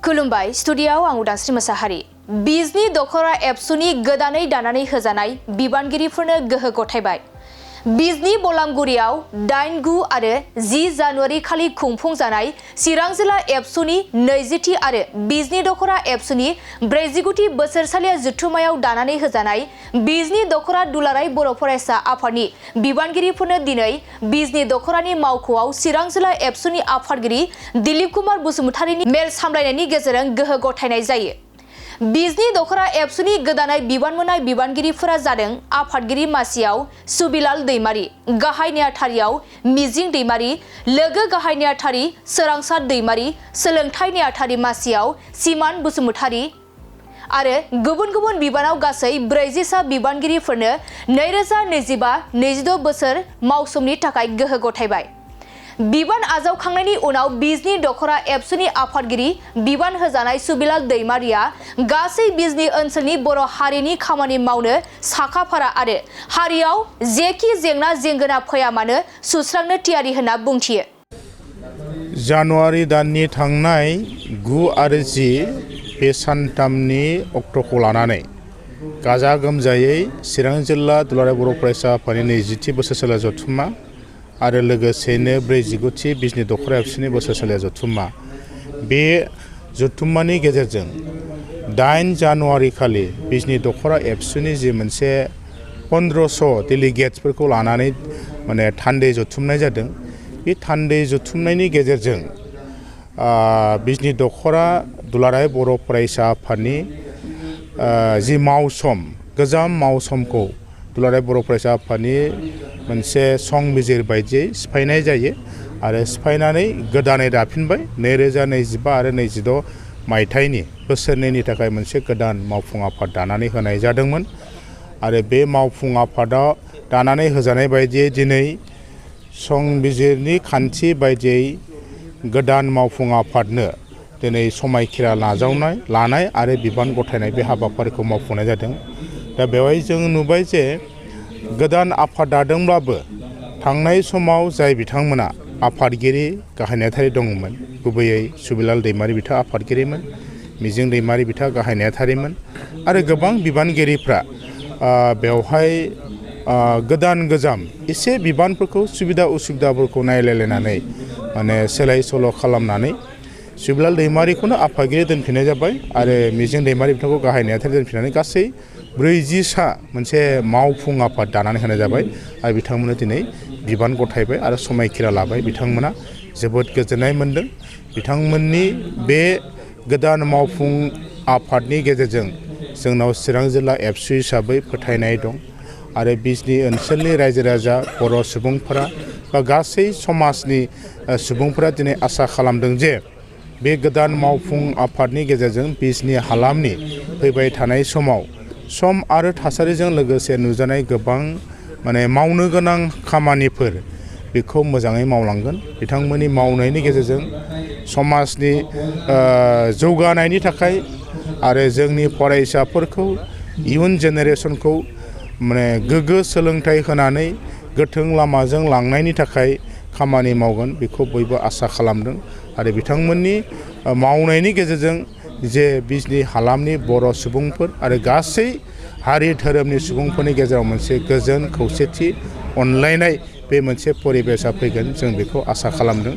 खुलुमबाय स्टुडियाव आं उदांस्रि मोसाहारि बिजनि दख'रा एबसुनि गोदानै दानानै होजानाय बिबानगिरिफोरनो गोहो गथायबाय। बिजनि बलामगुरियाव 8, 9 आरो 10 जानुवारि खालि खुंफुंजानाय चिरां जिल्ला एबसुनि 20थि आरो बिजनि दख'रा एबसुनि 49थि बोसोरसालिया जुथुमायाव दानानै होजानाय बिजनि दख'रा दुलाराय बर' फरायसा आफादनि बिबानगिरिफोरनो दिनै बिजनि दख'रानि मावख'आव चिरां जिल्ला एबसुनि आफादगिरि दिलीप कुमार बसुमतारीनि मेल सामलायनायनि गेजेरजों गोहो गथायनाय जायो। बिजनि दख'रा एबसुनि गोदानै बिबान मोननाय बिबानगिरिफोरा जादों आफादगिरि मासियाव सुबिलाल दैमारी, गाहाय नेहाथारियाव मिजिं दैमारी, लोगो गाहाय नेहाथारि सोरांसार दैमारी, सोलोंथाइ नेहाथारि मासियाव सिमान बसुमतारी आरो गुबुन गुबुन बिबानाव गासै 40 सा बिबानगिरिफोरनो 2025-26 बोसोर मावसोमनि थाखाय गोहो गथायबाय। बिबान आजावखांनायनि उनाव बिजनि दख'रा एबसुनि आफादगिरि बिबान होजानाय सुबिलाल दैमारिया गासै बिजनि ओनसोलनि बर' हारिनि खामानि मावनो साखाफारा आरो हारियाव जेखि जेंना जेंगोना फैया मानो सुस्रांनो थियारि होनना बुंथियो। जानुवारि दाननि थांनाय 9 आरो 10 बे सानथामनि अक्ट'खौ लानानै गाजा गोमजायै चिरां जिल्ला दुलाराय बर' फरायसा आफादनि 20थि बोसोरसालिया जथुम्मा आरो लोगोसेनो 49थि बिजनि दख'रा एबसुनि बोसोरसालिया जथुम्मा। बे जथुम्मानि गेजेरजों 8 जानुवारि खालि बिजनि दख'रा एबसुनि जि मोनसे 1500 डेलिगेट्सफोरखौ लानानै थान्दै जथुमनाय जादों। बे थान्दै जथुमनायनि गेजेरजों बिजनि दख'रा दुलाराय बर' फरायसा आफादनि जि मावसम गोजाम मावसमखौ दुलाराय बर' फरायसा आफादनि मोनसे संबिजिर बायदियै सिफायनाय जायो आरो सिफायनानै गोदानै दाफिनबाय। 2025 आरो 26 मायथाइनि बोसोरनैनि थाखाय मोनसे गोदान मावफुं आफाद दानानै होनाय जादोंमोन आरो बे मावफुं आफादाव दानानै होजानाय बायदियै दिनै संबिजिरनि खान्थि बायदियै गोदान मावफुं आफादनो दिनै समायखिरा लानाय आरो बिबान गथायनाय बे हाबाफारिखौ मावफुंनाय जादों। दा बेवहाय जों नुबाय जे गोदान आफाद दादोंब्लाबो थांनाय समाव जाय बिथांमोना आफादगिरि गाहाय नेहाथारि दङमोन, गुबैयै सुबिलाल दैमारी बिथाङा आफादगिरिमोन, मिजिं दैमारी बिथाङा गाहाय नेहाथारिमोन आरो गोबां बिबानगिरिफ्रा बेवहाय गोदान गोजाम एसे बिबानफोरखौ सुबिदा उसुबिदाफोरखौ नायलायलायनानै सोलाय सोल' खालामनानै सुबिलाल दैमारीखौनो आफादगिरि दोनफिननाय जाबाय आरो मिजिं दैमारी बिथांखौ गाहाय नेहाथारि दोनफिननानै गासै 40 सा मोनसे मावफुं आफाद दानानै होनाय जाबाय आरो बिथांमोननो दिनै बिबान गथायबाय आरो समायखिरा लाबाय। बिथांमोना जोबोद गोजोननाय मोन्दों। बिथांमोननि बे गोदान मावफुं आफादनि गेजेरजों जोंनाव चिरां जिल्ला एबसु हिसाबै फोथायनाय दं आरो बिजनि ओनसोलनि रायजो राजा बर' सुबुंफोरा बा गासै समाजनि सुबुंफोरा दिनै आसा खालामदों जे बे गोदान मावफुं आफादनि गेजेरजों बिजनि हालामनि फैबाय थानाय समाव सम आरो थासारिजों लोगोसे नुजानाय गोबां मावनो गोनां खामानिफोर बेखौ मोजाङै मावलांगोन। बिथांमोननि मावनायनि गेजेरजों समाजनि जौगानायनि थाखाय आरो जोंनि फरायसाफोरखौ इयुन जेनेरेसनखौ गोग्गो सोलोंथाइ होनानै गोथों लामाजों लांनायनि थाखाय खामानि मावगोन बेखौ बयबो आसा खालामदों आरो बिथांमोननि मावनायनि गेजेरजों जे बिजनि हालामनि बर' सुबुंफोर आरो गासै हारि धोरोमनि सुबुंफोरनि गेजेराव मोनसे गोजोन खौसेथि अनलायनाय बे मोनसे परिबेसा फैगोन जों बेखौ आसा खालामदों।